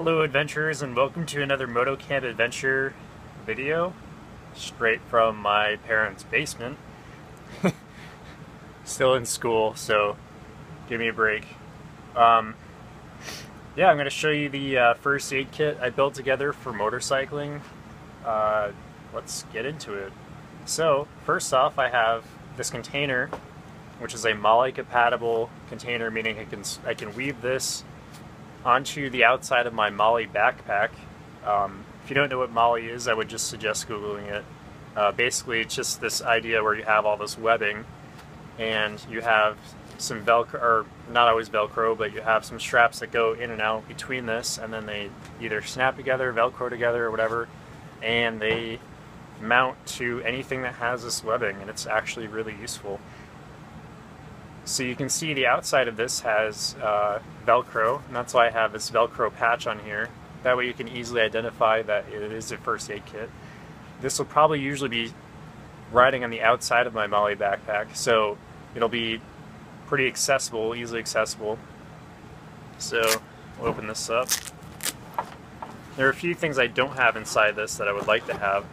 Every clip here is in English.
Hello adventurers, and welcome to another MotoCamp adventure video straight from my parents' basement. Still in school, so give me a break. Yeah, I'm going to show you the first aid kit I built together for motorcycling. Let's get into it. So first off, I have this container, which is a MOLLE compatible container, meaning I can weave this onto the outside of my MOLLE backpack. If you don't know what MOLLE is, I would just suggest Googling it. Basically, it's just this idea where you have all this webbing and you have some Velcro, or not always Velcro, but you have some straps that go in and out between this, and then they either snap together, Velcro together, or whatever, and they mount to anything that has this webbing, and it's actually really useful. So you can see the outside of this has Velcro, and that's why I have this Velcro patch on here. That way you can easily identify that it is a first aid kit. This will probably usually be riding on the outside of my MOLLE backpack, so it'll be pretty accessible, easily accessible. So we'll open this up. There are a few things I don't have inside this that I would like to have.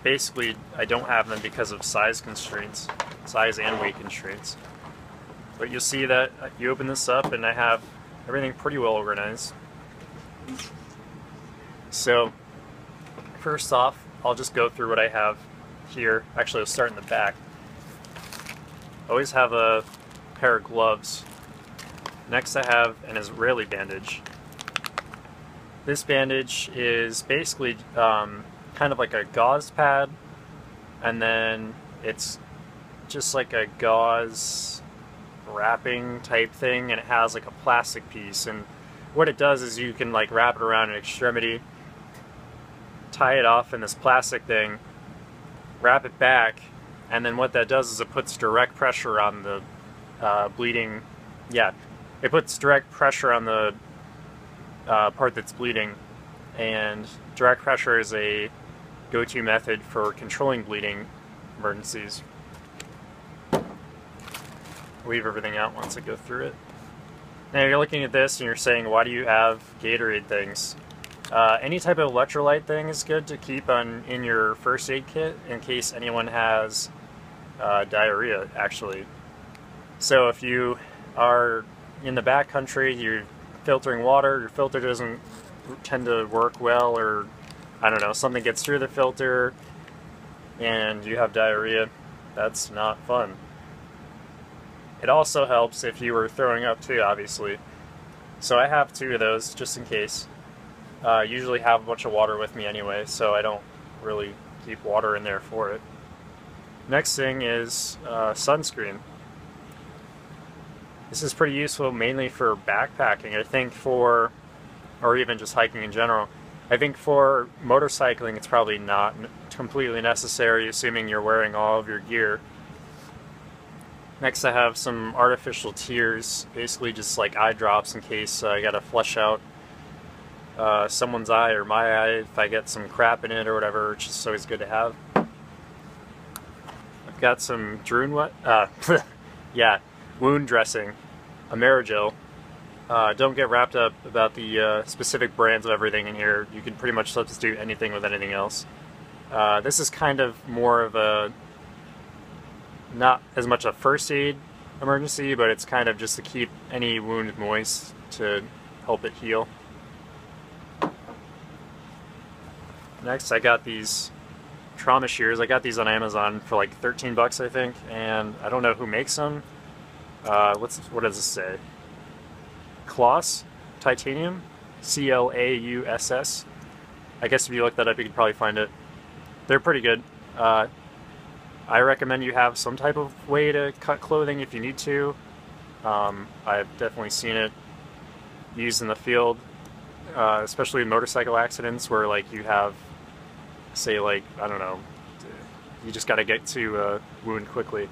Basically, I don't have them because of size constraints. Size and weight constraints. But you'll see that you open this up and I have everything pretty well organized. So first off, I'll just go through what I have here. Actually, I'll start in the back. I always have a pair of gloves. Next I have an Israeli bandage. This bandage is basically kind of like a gauze pad, and then it's just like a gauze wrapping type thing, and it has like a plastic piece, and what it does is you can like wrap it around an extremity, tie it off in this plastic thing, wrap it back, and then what that does is it puts direct pressure on the bleeding, it puts direct pressure on the part that's bleeding, and direct pressure is a go-to method for controlling bleeding emergencies. Leave everything out once I go through it. Now you're looking at this and you're saying, why do you have Gatorade things? Any type of electrolyte thing is good to keep in your first aid kit in case anyone has diarrhea, actually. So if you are in the backcountry, you're filtering water, your filter doesn't tend to work well, or I don't know, something gets through the filter and you have diarrhea, that's not fun. It also helps if you were throwing up too, obviously. So I have 2 of those just in case. I usually have a bunch of water with me anyway, so I don't really keep water in there for it. Next thing is sunscreen. This is pretty useful mainly for backpacking, I think, or even just hiking in general. I think for motorcycling it's probably not completely necessary, assuming you're wearing all of your gear. Next I have some artificial tears, basically just like eye drops in case I gotta flush out someone's eye or my eye if I get some crap in it or whatever. It's just always good to have. I've got some wound dressing, Amerigel. Don't get wrapped up about the specific brands of everything in here. You can pretty much substitute anything with anything else. This is kind of more of a, not as much a first aid emergency, but it's kind of just to keep any wound moist to help it heal. Next I got these trauma shears. I got these on Amazon for like 13 bucks I think, and I don't know who makes them. What does this say? Clauss Titanium, C-L-A-U-S-S. I guess if you look that up you could probably find it. They're pretty good. I recommend you have some type of way to cut clothing if you need to. I've definitely seen it used in the field, especially in motorcycle accidents where like you have, say like, I don't know, you just gotta get to a wound quickly.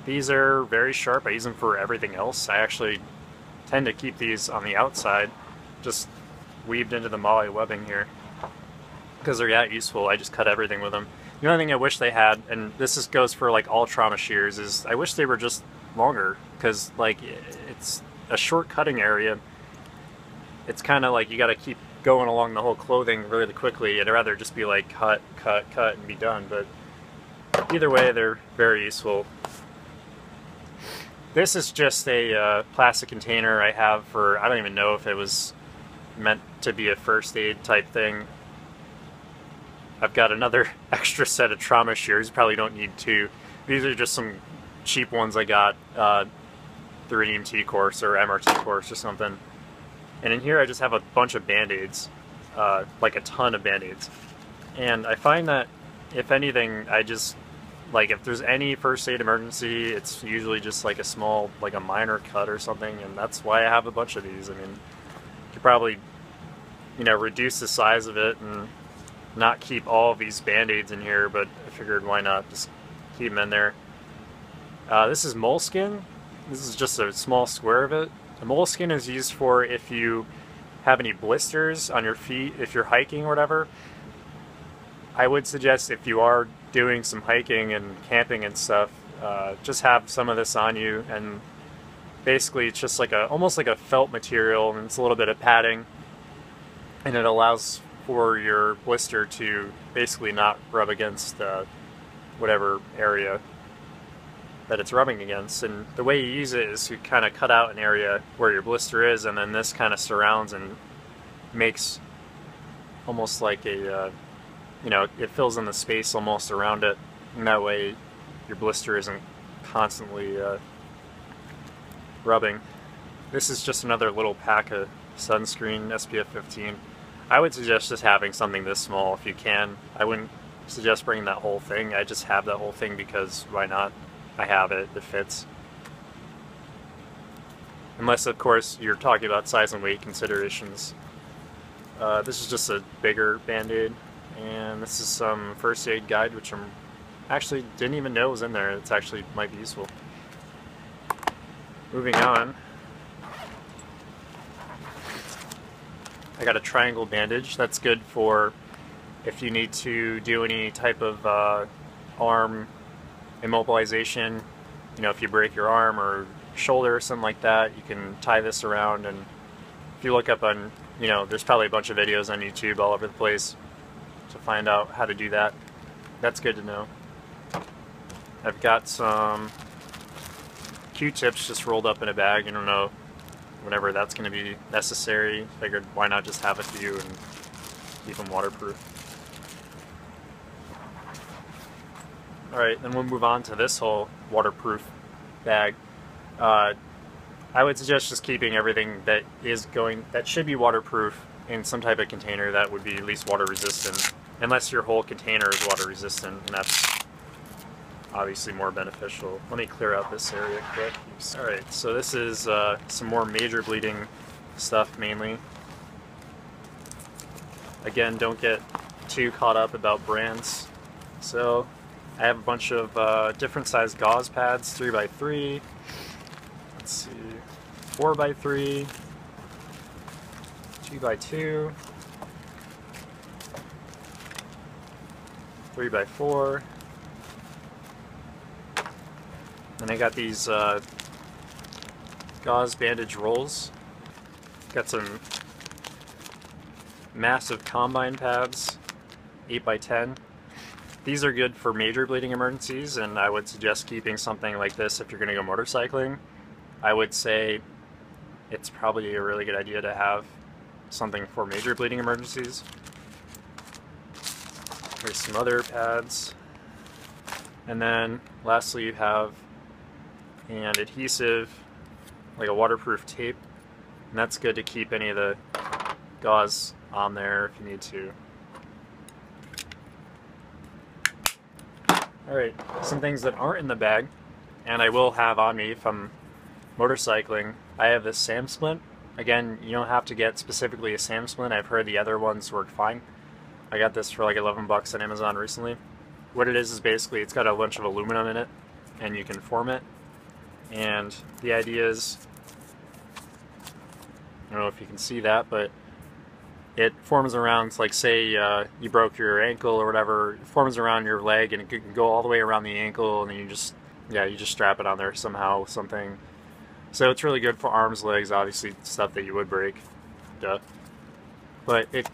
These are very sharp. I use them for everything else. I actually tend to keep these on the outside, just weaved into the MOLLE webbing here, because they're that useful. I just cut everything with them. The only thing I wish they had, and this goes for like all trauma shears, is I wish they were just longer, because like a short cutting area, it's kind of like you got to keep going along the whole clothing really quickly. I'd rather just be like cut, cut, cut, and be done. But either way, they're very useful. This is just a plastic container I have for, I don't even know if it was meant to be a first aid type thing. I've got another extra set of trauma shears. Probably don't need two. These are just some cheap ones I got through an EMT course or MRT course or something. And in here I just have a bunch of Band-Aids, like a ton of Band-Aids. And I find that, if anything, I just, like, if there's any first aid emergency, it's usually just like a small, like a minor cut or something, and that's why I have a bunch of these. I mean, you could probably, you know, reduce the size of it and not keep all of these Band-Aids in here, but I figured why not just keep them in there. This is Moleskin. This is just a small square of it. The Moleskin is used for if you have any blisters on your feet, if you're hiking or whatever. I would suggest, if you are doing some hiking and camping and stuff, just have some of this on you. And basically it's just like almost like a felt material, and it's a little bit of padding, and it allows for your blister to basically not rub against whatever area that it's rubbing against. And the way you use it is to kind of cut out an area where your blister is, and then this kind of surrounds and makes almost like a you know, it fills in the space almost around it, and that way your blister isn't constantly rubbing. This is just another little pack of sunscreen, SPF 15. I would suggest just having something this small if you can. I wouldn't suggest bringing that whole thing. I just have that whole thing because why not? I have it, it fits. Unless, of course, you're talking about size and weight considerations. This is just a bigger Band-Aid. And this is some first aid guide, which I'm actually didn't even know was in there. It's actually might be useful. Moving on, I got a triangle bandage. That's good for if you need to do any type of arm immobilization. You know, if you break your arm or shoulder or something like that, you can tie this around. And if you look up on, you know, there's probably a bunch of videos on YouTube all over the place to find out how to do that. That's good to know. I've got some Q-tips just rolled up in a bag. I don't know whenever that's going to be necessary. Figured why not just have a few and keep them waterproof. Alright, then we'll move on to this whole waterproof bag. I would suggest just keeping everything that should be waterproof in some type of container that would be at least water resistant, unless your whole container is water resistant, and that's obviously more beneficial. Let me clear out this area quick. Alright, so this is some more major bleeding stuff mainly. Again, don't get too caught up about brands. So I have a bunch of different size gauze pads, 3x3, let's see, 4x3, 2x2, 3x4, and I got these gauze bandage rolls. Got some massive combine pads, 8x10. These are good for major bleeding emergencies, and I would suggest keeping something like this if you're going to go motorcycling. I would say it's probably a really good idea to have something for major bleeding emergencies. Here's some other pads. And then lastly you have an adhesive, like a waterproof tape, and that's good to keep any of the gauze on there if you need to. Alright, some things that aren't in the bag, and I will have on me if I'm motorcycling. I have this Splint. Again, you don't have to get specifically a Splint. I've heard the other ones work fine. I got this for like 11 bucks on Amazon recently. What it is basically it's got a bunch of aluminum in it, and you can form it. And the idea is, I don't know if you can see that, but it forms around, like say you broke your ankle or whatever, it forms around your leg and it can go all the way around the ankle, and then you just strap it on there somehow, something. So it's really good for arms, legs, obviously stuff that you would break. Duh. But it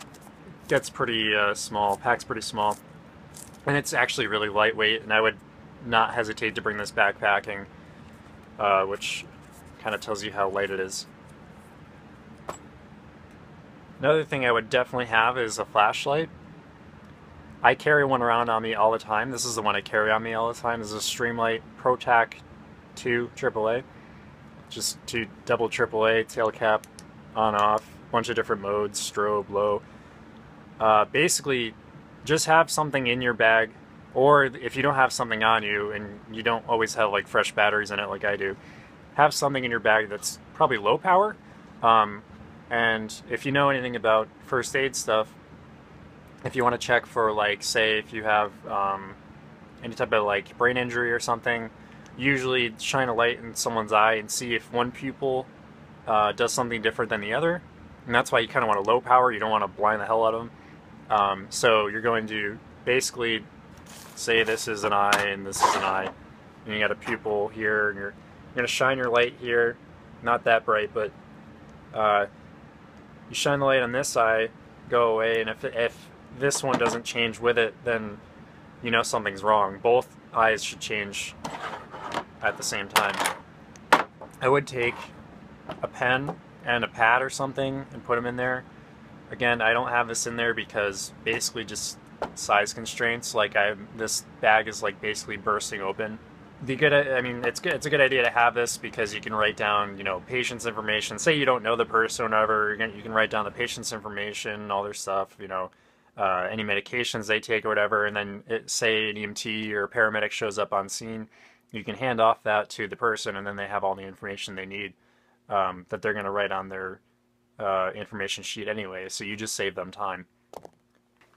gets pretty small, packs pretty small. And it's actually really lightweight, and I would not hesitate to bring this backpacking, which kind of tells you how light it is. Another thing I would definitely have is a flashlight. I carry one around on me all the time. This is the one I carry on me all the time. This is a Streamlight Protac 2 AAA. Just 2 double AAA, tail cap, on off, bunch of different modes, strobe, low. Basically, just have something in your bag, or if you don't have something on you and you don't always have like fresh batteries in it like I do, have something in your bag that's probably low power. And if you know anything about first aid stuff, if you want to check for, like, say if you have any type of like brain injury or something, usually shine a light in someone's eye and see if one pupil does something different than the other. And that's why you kind of want a low power. You don't want to blind the hell out of them. So you're going to basically say this is an eye and this is an eye, and you got a pupil here, and you're going to shine your light here. Not that bright, but you shine the light on this eye, go away, and if this one doesn't change with it, then you know something's wrong. Both eyes should change at the same time. I would take a pen and a pad or something and put them in there. Again, I don't have this in there because basically just size constraints. Like this bag is like basically bursting open. I mean, it's good. It's a good idea to have this because you can write down, you know, patient's information. Say you don't know the person or whatever, you can write down the patient's information, all their stuff, you know, any medications they take or whatever, and then say an EMT or a paramedic shows up on scene, you can hand off that to the person, and then they have all the information they need that they're going to write on their information sheet anyway, so you just save them time.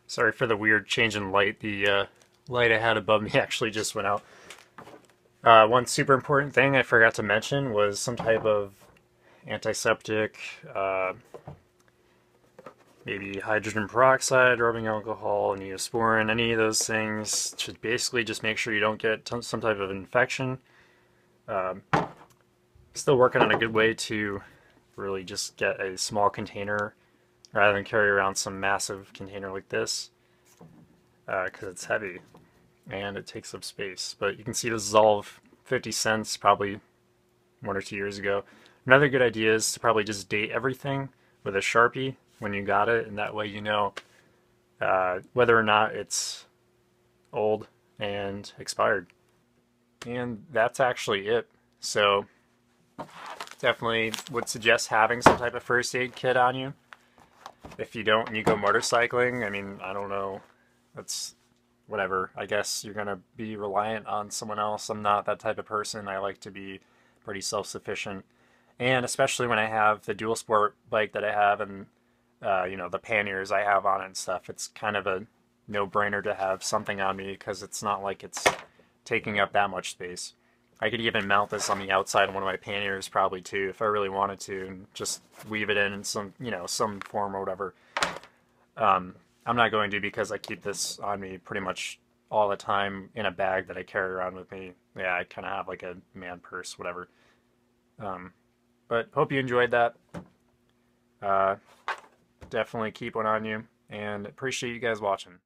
Sorry for the weird change in light. The light I had above me actually just went out. One super important thing I forgot to mention was some type of antiseptic, maybe hydrogen peroxide, rubbing alcohol, neosporin, any of those things. Should basically just make sure you don't get some type of infection. Still working on a good way to really just get a small container rather than carry around some massive container like this, because it's heavy and it takes up space. But you can see this is all 50 cents, probably 1 or 2 years ago. Another good idea is to probably just date everything with a Sharpie when you got it, and that way you know whether or not it's old and expired. And that's actually it. So definitely would suggest having some type of first aid kit on you. If you don't and you go motorcycling, I mean, I don't know, that's whatever. I guess you're going to be reliant on someone else. I'm not that type of person. I like to be pretty self-sufficient. And especially when I have the dual sport bike that I have and, you know, the panniers I have on it and stuff, it's kind of a no-brainer to have something on me because it's not like it's taking up that much space. I could even mount this on the outside of one of my panniers probably too if I really wanted to, and just weave it in some, you know, some form or whatever. I'm not going to because I keep this on me pretty much all the time in a bag that I carry around with me. Yeah, I kind of have like a man purse, whatever. But hope you enjoyed that. Definitely keep one on you, and appreciate you guys watching.